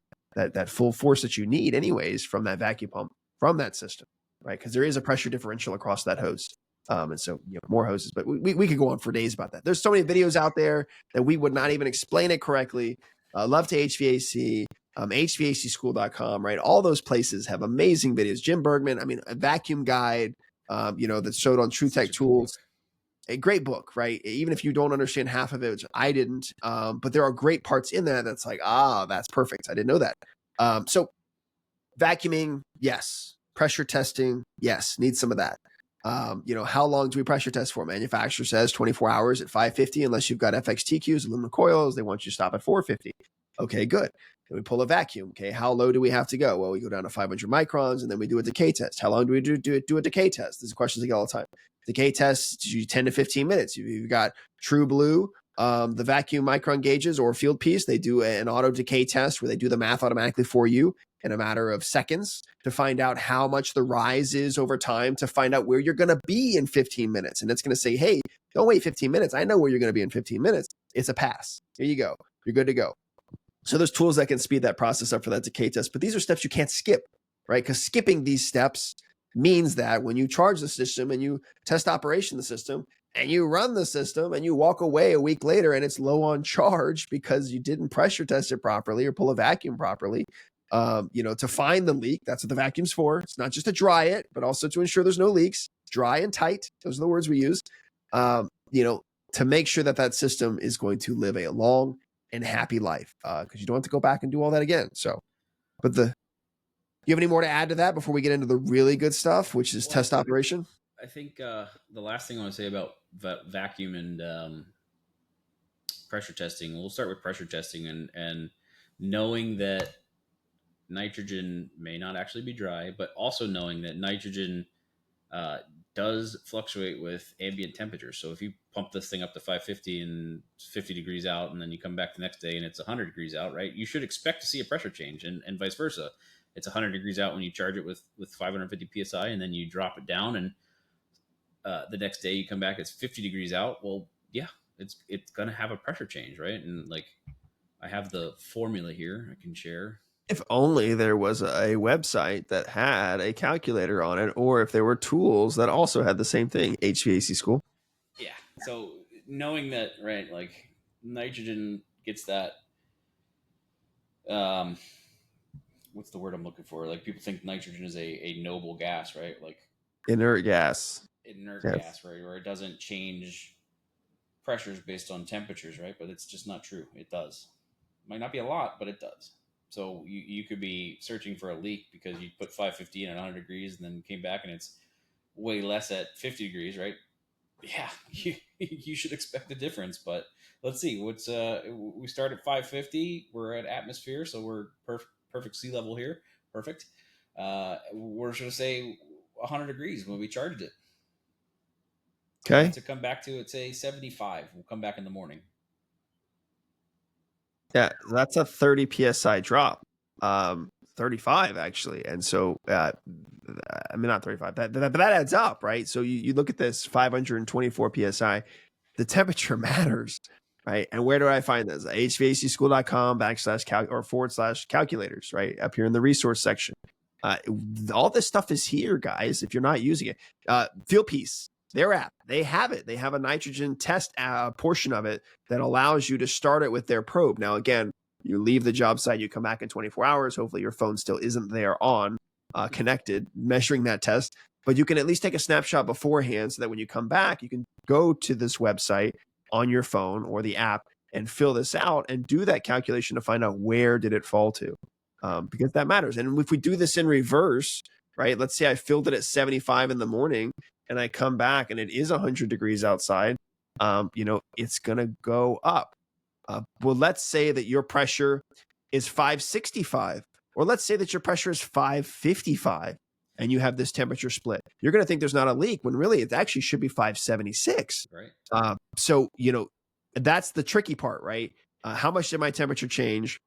[SPEAKER 2] full force that you need anyways from that vacuum pump, from that system, right? Because there is a pressure differential across that hose. And so more hoses, but we could go on for days about that. There's so many videos out there that we would not even explain it correctly. Love to HVAC, HVACschool.com, right? All those places have amazing videos. Jim Bergman, I mean, a vacuum guide, that showed on True Tech Tools. A great book, right? Even if you don't understand half of it, which I didn't, but there are great parts in there that's like, that's perfect. I didn't know that. So vacuuming, yes. Pressure testing, yes. Need some of that. How long do we pressure test for? Manufacturer says 24 hours at 550, unless you've got FXTQs, aluminum coils. They want you to stop at 450. Okay, good. Then we pull a vacuum. Okay, how low do we have to go? Well, we go down to 500 microns, and then we do a decay test. How long do we do a decay test? These are questions I get all the time. Decay tests, 10 to 15 minutes. You've got True Blue, the vacuum micron gauges, or Field Piece. They do an auto decay test where they do the math automatically for you in a matter of seconds to find out how much the rise is over time, to find out where you're going to be in 15 minutes. And it's going to say, hey, don't wait 15 minutes. I know where you're going to be in 15 minutes. It's a pass. Here you go. You're good to go. So there's tools that can speed that process up for that decay test, but these are steps you can't skip, right? Because skipping these steps means that when you charge the system and you test operation the system and you run the system and you walk away a week later and it's low on charge because you didn't pressure test it properly or pull a vacuum properly, to find the leak. That's what the vacuum's for. It's not just to dry it, but also to ensure there's no leaks. Dry and tight. Those are the words we use. To make sure that system is going to live a long and happy life, because you don't have to go back and do all that again. So, but you have any more to add to that before we get into the really good stuff, which is test operation?
[SPEAKER 1] I think the last thing I want to say about vacuum and pressure testing, we'll start with pressure testing and knowing that nitrogen may not actually be dry, but also knowing that nitrogen does fluctuate with ambient temperature. So if you pump this thing up to 550 and 50 degrees out, and then you come back the next day and it's 100 degrees out, right? You should expect to see a pressure change, and vice versa. It's 100 degrees out when you charge it with 550 psi, and then you drop it down, and the next day you come back, it's 50 degrees out. Well, yeah, it's gonna have a pressure change, right? And like, I have the formula here I can share.
[SPEAKER 2] If only there was a website that had a calculator on it, or if there were tools that also had the same thing. HVAC School.
[SPEAKER 1] Yeah. So knowing that, right, like nitrogen gets that, what's the word I'm looking for? Like, people think nitrogen is a noble gas, right? Like
[SPEAKER 2] Inert gas.
[SPEAKER 1] Gas, right? Or it doesn't change pressures based on temperatures, right? But it's just not true. It does. Might not be a lot, but it does. So you could be searching for a leak because you put 550 in at 100 degrees and then came back and it's way less at 50 degrees, right? Yeah, you should expect a difference. But let's see. What's we start at 550. We're at atmosphere, so we're perfect sea level here. Perfect. We're going to say 100 degrees when we charged it.
[SPEAKER 2] Okay.
[SPEAKER 1] What's it come back to? It's a 75. We'll come back in the morning.
[SPEAKER 2] Yeah, that's a 30 psi drop. 35 actually. And so I mean not 35. That adds up, right? So you look at this 524 psi. The temperature matters, right? And where do I find this? HVACschool.com/calculators, right? Up here in the resource section. All this stuff is here, guys. If you're not using it, Fieldpiece, their app, they have it. They have a nitrogen test portion of it that allows you to start it with their probe. Now, again, you leave the job site, you come back in 24 hours. Hopefully, your phone still isn't there on connected, measuring that test. But you can at least take a snapshot beforehand so that when you come back, you can go to this website on your phone or the app and fill this out and do that calculation to find out where did it fall to. Because that matters. And if we do this in reverse, right? Let's say I filled it at 75 in the morning and I come back and it is 100 degrees outside, it's going to go up. Well, let's say that your pressure is 565, or let's say that your pressure is 555 and you have this temperature split. You're going to think there's not a leak when really it actually should be 576.
[SPEAKER 1] Right.
[SPEAKER 2] So, that's the tricky part, right? How much did my temperature change?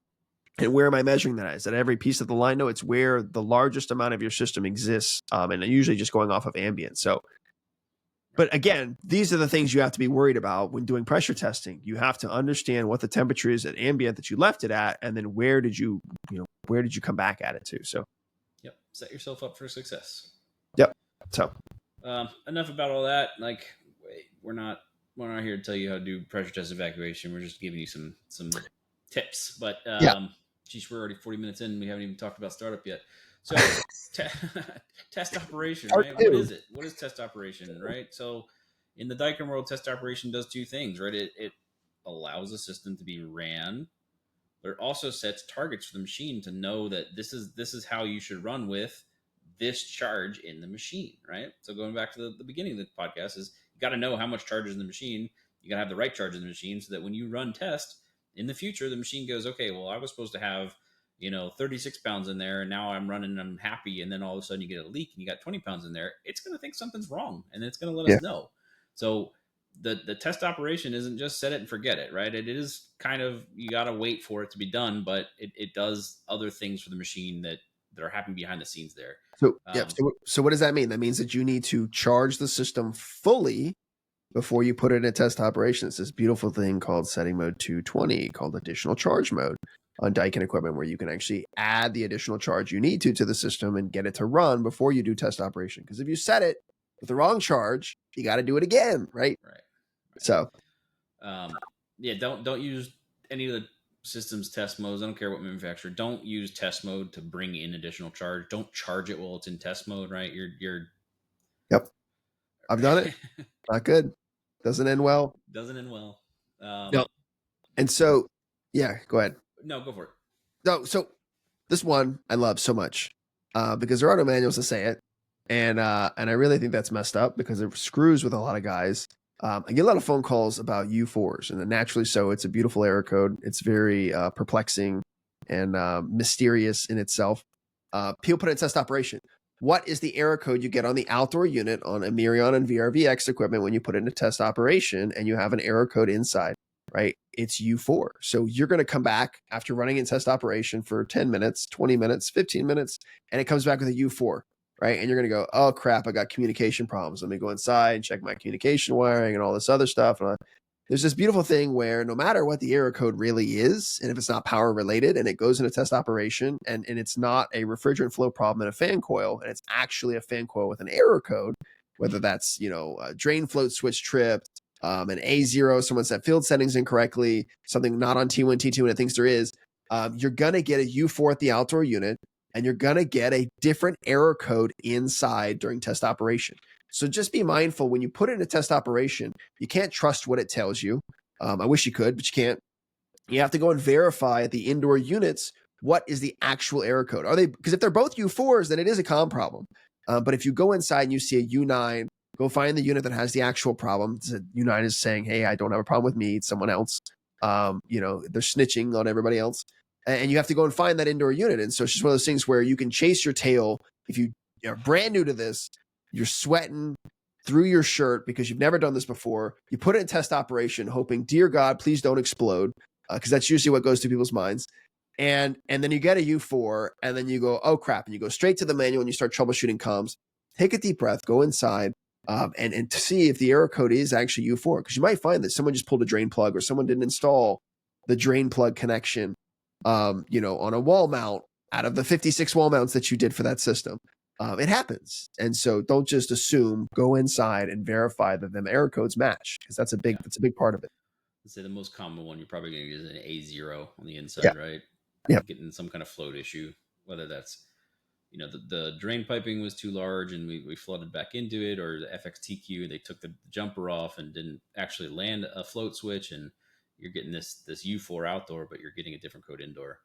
[SPEAKER 2] And where am I measuring that? Is that every piece of the line? No, it's where the largest amount of your system exists, and usually just going off of ambient. So, but again, these are the things you have to be worried about when doing pressure testing. You have to understand what the temperature is at ambient that you left it at, and then where did you come back at it to? So,
[SPEAKER 1] yep, set yourself up for success.
[SPEAKER 2] Yep. So,
[SPEAKER 1] enough about all that. Like, we're not here to tell you how to do pressure test evacuation. We're just giving you some tips. But geez, we're already 40 minutes in and we haven't even talked about startup yet. So test operation, right? What is it? What is test operation, right? So in the Daikin world, test operation does two things, right? It allows a system to be ran, but it also sets targets for the machine to know that this is how you should run with this charge in the machine, right? So going back to the beginning of the podcast is you got to know how much charge is in the machine. You got to have the right charge in the machine so that when you run test in the future, the machine goes, okay, well, I was supposed to have 36 pounds in there, and now I'm running and I'm happy, and then all of a sudden you get a leak and you got 20 pounds in there. It's going to think something's wrong, and it's going to let us know. So the test operation isn't just set it and forget it, right? It is kind of, you got to wait for it to be done, but it does other things for the machine that are happening behind the scenes there.
[SPEAKER 2] So, so what does that mean? That means that you need to charge the system fully before you put it in a test operation. It's this beautiful thing called setting mode 220, called additional charge mode on Daikin equipment, where you can actually add the additional charge you need to the system and get it to run before you do test operation. Because if you set it with the wrong charge, you got to do it again, right?
[SPEAKER 1] Right.
[SPEAKER 2] So,
[SPEAKER 1] don't use any of the systems test modes. I don't care what manufacturer. Don't use test mode to bring in additional charge. Don't charge it while it's in test mode, right?
[SPEAKER 2] Yep. I've done it. Not good. Doesn't end well.
[SPEAKER 1] No.
[SPEAKER 2] And so, go ahead.
[SPEAKER 1] No, go for it.
[SPEAKER 2] No, so this one I love so much because there are no manuals to say it, and I really think that's messed up because it screws with a lot of guys. I get a lot of phone calls about U4s, and naturally so. It's a beautiful error code. It's very perplexing and mysterious in itself. People put it in test operation. What is the error code you get on the outdoor unit on a Mirion and VRVX equipment when you put it into test operation and you have an error code inside, right? It's U4. So you're going to come back after running in test operation for 10 minutes, 20 minutes, 15 minutes, and it comes back with a U4, right? And you're going to go, oh crap, I got communication problems. Let me go inside and check my communication wiring and all this other stuff. And there's this beautiful thing where no matter what the error code really is, and if it's not power related and it goes into test operation and it's not a refrigerant flow problem in a fan coil, and it's actually a fan coil with an error code, whether that's, a drain float switch tripped, an A0, someone set field settings incorrectly, something not on T1, T2, and it thinks there is, you're going to get a U4 at the outdoor unit, and you're going to get a different error code inside during test operation. So just be mindful when you put it in a test operation, you can't trust what it tells you. I wish you could, but you can't. You have to go and verify at the indoor units what is the actual error code. Because if they're both U4s, then it is a COM problem. But if you go inside and you see a U9 Go find the unit that has the actual problem. United is saying, hey, I don't have a problem with me, it's someone else. They're snitching on everybody else. And you have to go and find that indoor unit. And so it's just one of those things where you can chase your tail. If you're brand new to this, you're sweating through your shirt because you've never done this before. You put it in test operation, hoping, dear God, please don't explode, because that's usually what goes through people's minds. And then you get a U4, and then you go, oh crap, and you go straight to the manual and you start troubleshooting comms. Take a deep breath, go inside, and to see if the error code is actually U4, because you might find that someone just pulled a drain plug or someone didn't install the drain plug connection, on a wall mount out of the 56 wall mounts that you did for that system. It happens. And so don't just assume, go inside and verify that them error codes match, because that's a big part of it.
[SPEAKER 1] Let's say the most common one you're probably going to use an A0 on the inside, right?
[SPEAKER 2] Yeah.
[SPEAKER 1] Getting some kind of float issue, whether that's, the drain piping was too large and we flooded back into it, or the FXTQ, they took the jumper off and didn't actually land a float switch, and you're getting this U4 outdoor, but you're getting a different code indoor.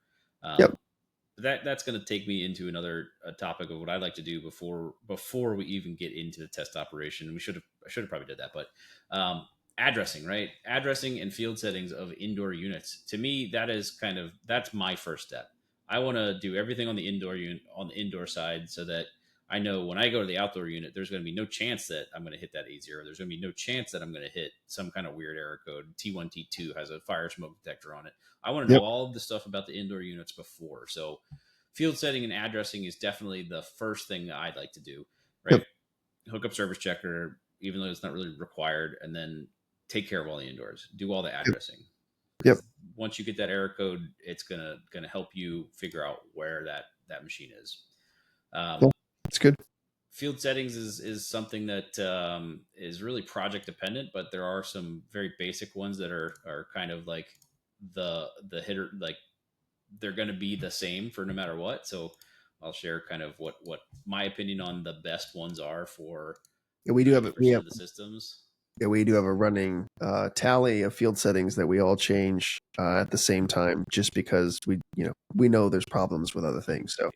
[SPEAKER 1] That's going to take me into another topic of what I like to do before we even get into the test operation. I should have probably did that, but addressing, right? Addressing and field settings of indoor units. To me, that's my first step. I want to do everything on the indoor side, so that I know when I go to the outdoor unit, there's going to be no chance that I'm going to hit that A0. There's going to be no chance that I'm going to hit some kind of weird error code. T1, T2 has a fire smoke detector on it. I want to know all of the stuff about the indoor units before. So field setting and addressing is definitely the first thing that I'd like to do, right? Hook up service checker, even though it's not really required, and then take care of all the indoors. Do all the addressing. Once you get that error code, it's gonna help you figure out where that machine is.
[SPEAKER 2] It's good.
[SPEAKER 1] Field settings is something that is really project dependent, but there are some very basic ones that are kind of like the hitter, like they're going to be the same for no matter what. So I'll share kind of what my opinion on the best ones are for.
[SPEAKER 2] We do have
[SPEAKER 1] the systems.
[SPEAKER 2] Yeah, we do have a running tally of field settings that we all change at the same time, just because we know there's problems with other things. So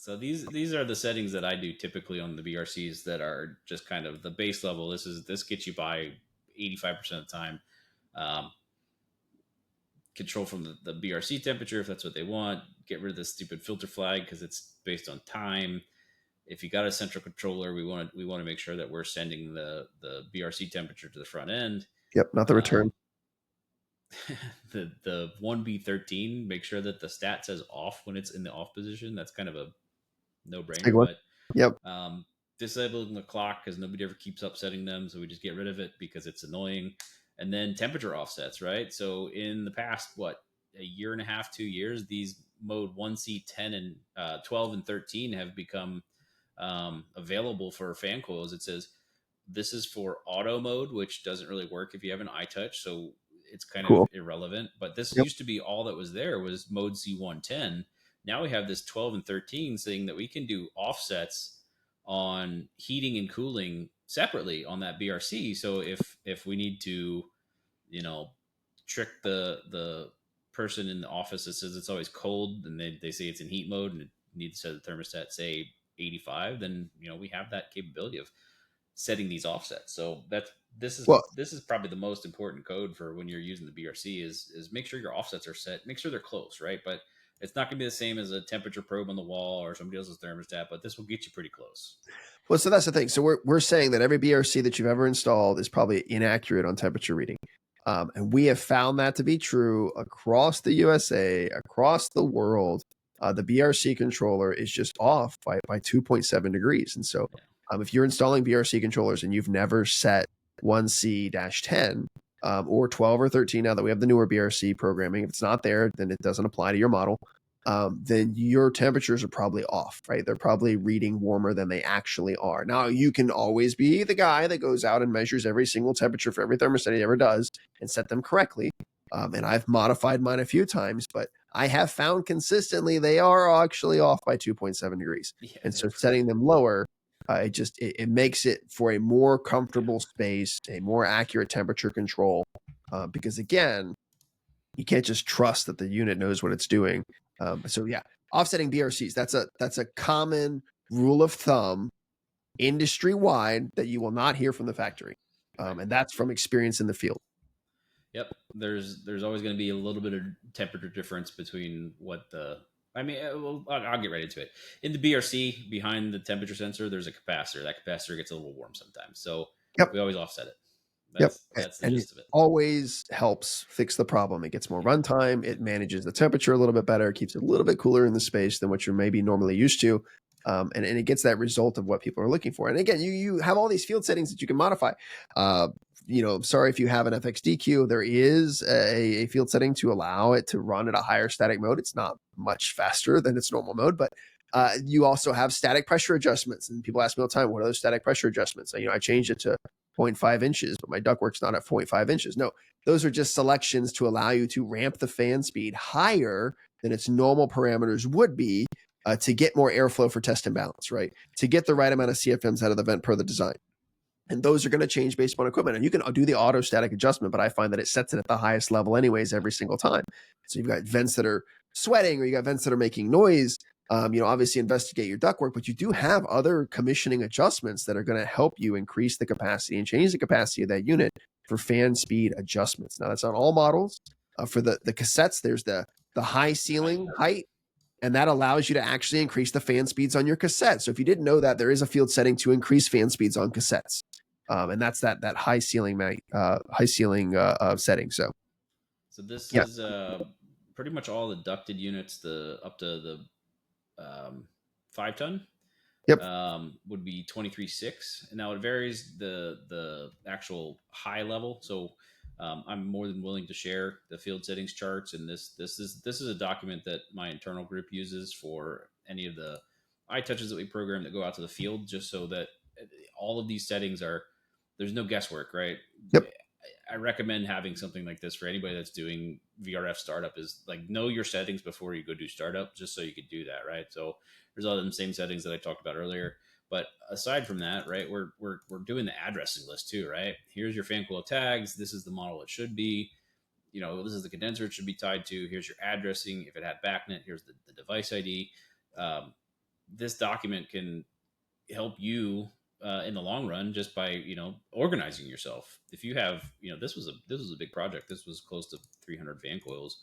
[SPEAKER 1] So these are the settings that I do typically on the BRCs that are just kind of the base level. This gets you by 85% of the time. Control from the BRC temperature if that's what they want. Get rid of this stupid filter flag because it's based on time. If you got a central controller, we want to make sure that we're sending the BRC temperature to the front end.
[SPEAKER 2] Yep, not the return.
[SPEAKER 1] The 1B13, make sure that the stat says off when it's in the off position. That's kind of a no-brainer. But disabling the clock because nobody ever keeps upsetting them, so we just get rid of it because it's annoying. And then temperature offsets, right? So in the past, a year and a half, 2 years, these mode 1C, 10, and 12 and 13 have become available for fan coils. It says this is for auto mode, which doesn't really work if you have an iTouch, so it's kind of irrelevant. But this used to be all that was there was mode C110. Now we have this 12 and 13 saying that we can do offsets on heating and cooling separately on that BRC. So if we need to, trick the person in the office that says it's always cold and they say it's in heat mode and it needs to set the thermostat, say 85, then we have that capability of setting these offsets. So this is probably the most important code for when you're using the BRC is make sure your offsets are set, make sure they're close, right? But it's not going to be the same as a temperature probe on the wall or somebody else's thermostat, but this will get you pretty close.
[SPEAKER 2] Well, so that's the thing. So we're saying that every BRC that you've ever installed is probably inaccurate on temperature reading. And we have found that to be true across the USA, across the world. The BRC controller is just off by 2.7 degrees. And so if you're installing BRC controllers and you've never set 1C-10 or 12 or 13, now that we have the newer BRC programming, if it's not there, then it doesn't apply to your model. Then your temperatures are probably off, right? They're probably reading warmer than they actually are. Now, you can always be the guy that goes out and measures every single temperature for every thermostat he ever does and set them correctly. And I've modified mine a few times, but I have found consistently they are actually off by 2.7 degrees. Yeah, and so setting them lower, it makes it for a more comfortable space, a more accurate temperature control. Because again, you can't just trust that the unit knows what it's doing. So offsetting BRCs, that's a common rule of thumb industry wide that you will not hear from the factory. And that's from experience in the field.
[SPEAKER 1] Yep. There's always going to be a little bit of temperature difference between what the. I mean, well, I'll get right into it. In the BRC, behind the temperature sensor, there's a capacitor. That capacitor gets a little warm sometimes, so
[SPEAKER 2] Yep.
[SPEAKER 1] we always offset it.
[SPEAKER 2] Yep.
[SPEAKER 1] That's the
[SPEAKER 2] And
[SPEAKER 1] gist
[SPEAKER 2] it
[SPEAKER 1] of it.
[SPEAKER 2] always helps fix the problem. It gets more runtime. It manages the temperature a little bit better. It keeps it a little bit cooler in the space than what you're maybe normally used to. And it gets that result of what people are looking for. And again, you have all these field settings that you can modify. Sorry if you have an FXDQ, there is a field setting to allow it to run at a higher static mode. It's not much faster than its normal mode, but you also have static pressure adjustments. And people ask me all the time, what are those static pressure adjustments? I changed it to 0.5 inches, but my ductwork's not at 0.5 inches. No, those are just selections to allow you to ramp the fan speed higher than its normal parameters would be to get more airflow for test and balance, right? To get the right amount of CFMs out of the vent per the design. And those are going to change based on equipment. And you can do the auto static adjustment, but I find that it sets it at the highest level anyways every single time. So you've got vents that are sweating or you got vents that are making noise. Obviously investigate your ductwork, but you do have other commissioning adjustments that are going to help you increase the capacity and change the capacity of that unit for fan speed adjustments. Now that's on all models. For the cassettes, there's the high ceiling height, and that allows you to actually increase the fan speeds on your cassette. So if you didn't know that, there is a field setting to increase fan speeds on cassettes. And that's that high ceiling setting. So
[SPEAKER 1] this is pretty much all the ducted units, up to the 5 ton.
[SPEAKER 2] Yep.
[SPEAKER 1] Would be 23.6. Now it varies the actual high level. So I'm more than willing to share the field settings charts, and this is a document that my internal group uses for any of the iTouches that we program that go out to the field, just so that all of these settings there's no guesswork, right?
[SPEAKER 2] Yep.
[SPEAKER 1] I recommend having something like this for anybody that's doing VRF startup, is like, know your settings before you go do startup, just so you could do that, right? So there's all the same settings that I talked about earlier. But aside from that, right, we're doing the addressing list too, right? Here's your fan coil tags. This is the model it should be. This is the condenser it should be tied to. Here's your addressing. If it had BACnet, here's the device ID. This document can help you in the long run, just by organizing yourself. If you have this was a big project. This was close to 300 fan coils.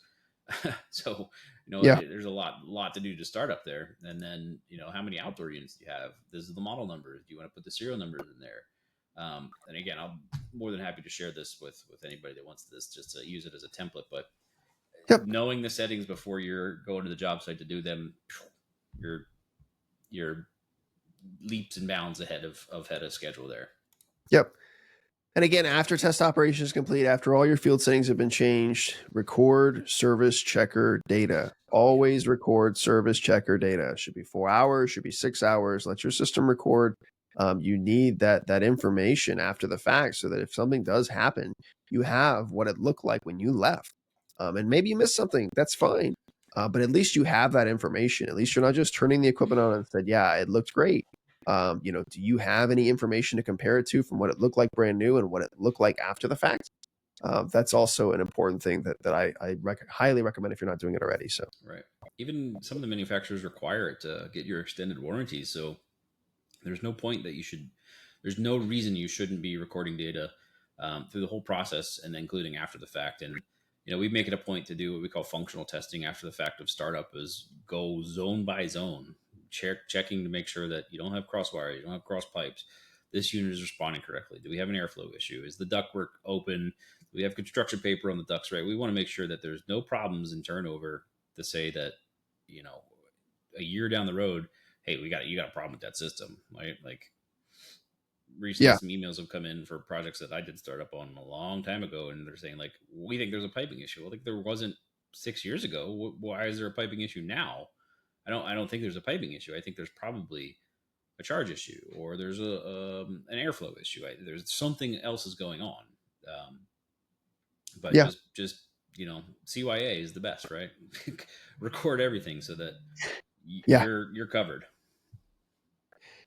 [SPEAKER 1] So there's a lot to do to start up there. And then how many outdoor units do you have? This is the model numbers. Do you want to put the serial numbers in there? And again, I'm more than happy to share this with anybody that wants this, just to use it as a template. But knowing the settings before you're going to the job site to do them, you're leaps and bounds ahead of schedule there.
[SPEAKER 2] Yep. And again, after test operation is complete, after all your field settings have been changed, record service checker data. Always record service checker data. It should be 4 hours, should be 6 hours. Let your system record. You need that information after the fact, so that if something does happen, you have what it looked like when you left. And maybe you missed something. That's fine. But at least you have that information. At least you're not just turning the equipment on and said, yeah, it looked great. Do you have any information to compare it to from what it looked like brand new and what it looked like after the fact? That's also an important thing that I highly recommend if you're not doing it already. So
[SPEAKER 1] right. Even some of the manufacturers require it to get your extended warranties. So there's no reason you shouldn't be recording data through the whole process, and including after the fact. And we make it a point to do what we call functional testing after the fact of startup, is go zone by zone, checking to make sure that you don't have crosswire, you don't have cross pipes. This unit is responding correctly. Do we have an airflow issue? Is the ductwork open? Do we have construction paper on the ducts right? We want to make sure that there's no problems in turnover to say that, a year down the road, hey, you got a problem with that system, right? Like, recently some emails have come in for projects that I did start up on a long time ago, and they're saying, like, we think there's a piping issue. Well, like, there wasn't 6 years ago. Why is there a piping issue now? I don't think there's a piping issue. I think there's probably a charge issue, or there's an airflow issue. There's something else is going on. But just CYA is the best, right? Record everything so that you're covered.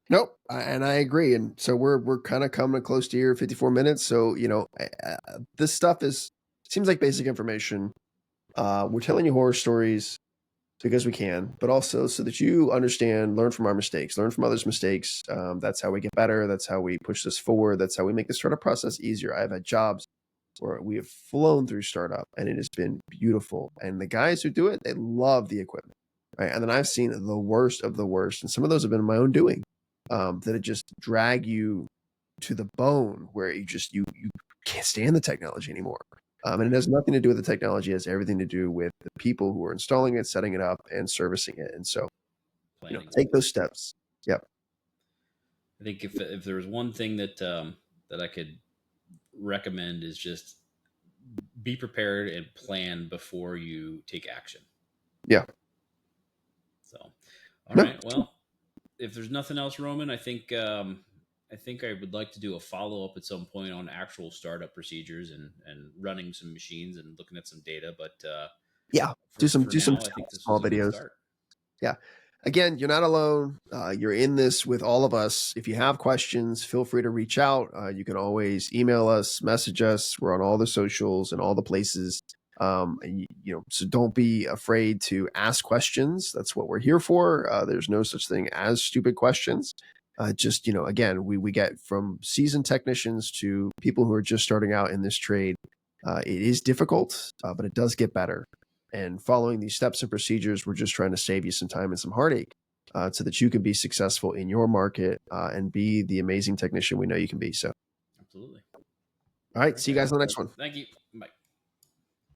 [SPEAKER 2] Nope, and I agree. And so we're kind of coming close to your 54 minutes. So this stuff seems like basic information. We're telling you horror stories. because we can, but also so that you understand, learn from our mistakes, learn from others' mistakes. That's how we get better. That's how we push this forward. That's how we make the startup process easier. I've had jobs where we have flown through startup and it has been beautiful. And the guys who do it, they love the equipment. Right. And then I've seen the worst of the worst. And some of those have been my own doing, that it just drag you to the bone where you can't stand the technology anymore. And it has nothing to do with the technology. It has everything to do with the people who are installing it, setting it up, and servicing it. And so, take those steps. Yep.
[SPEAKER 1] I think if there was one thing that that I could recommend is just be prepared and plan before you take action.
[SPEAKER 2] Yeah.
[SPEAKER 1] So, all right. Well, if there's nothing else, Roman, I think I would like to do a follow up at some point on actual startup procedures and running some machines and looking at some data. But
[SPEAKER 2] yeah, do some
[SPEAKER 1] I think this
[SPEAKER 2] small
[SPEAKER 1] was a good
[SPEAKER 2] videos.
[SPEAKER 1] start.
[SPEAKER 2] Yeah. Again, you're not alone. You're in this with all of us. If you have questions, feel free to reach out. You can always email us, message us. We're on all the socials and all the places. So don't be afraid to ask questions. That's what we're here for. There's no such thing as stupid questions. Again, we get from seasoned technicians to people who are just starting out in this trade. It is difficult, but it does get better. And following these steps and procedures, we're just trying to save you some time and some heartache, so that you can be successful in your market, and be the amazing technician we know you can be. So,
[SPEAKER 1] absolutely.
[SPEAKER 2] All right. See you guys on the next one.
[SPEAKER 1] Thank you.